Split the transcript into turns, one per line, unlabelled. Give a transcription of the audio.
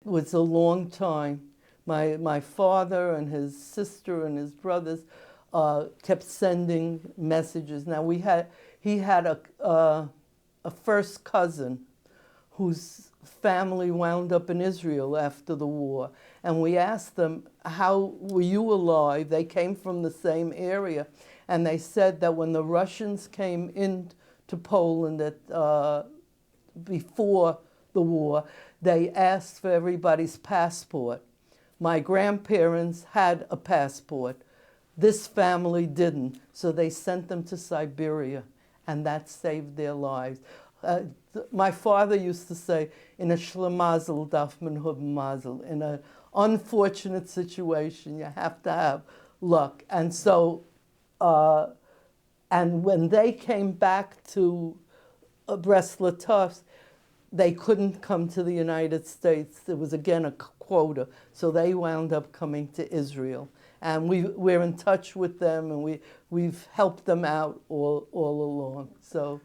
was a long time. My father and his sister and his brothers kept sending messages. Now he had a first cousin whose family wound up in Israel after the war. And we asked them, how were you alive? They came from the same area. And they said that when the Russians came into Poland before the war, they asked for everybody's passport. My grandparents had a passport. This family didn't, so they sent them to Siberia, and that saved their lives. My father used to say, in a shlemazl, darf, hobn, mazl. In an unfortunate situation, you have to have luck. And so, and when they came back to Wexler, they couldn't come to the United States. There was, again, a quota. So they wound up coming to Israel. And we're in touch with them, and we've helped them out all along. So.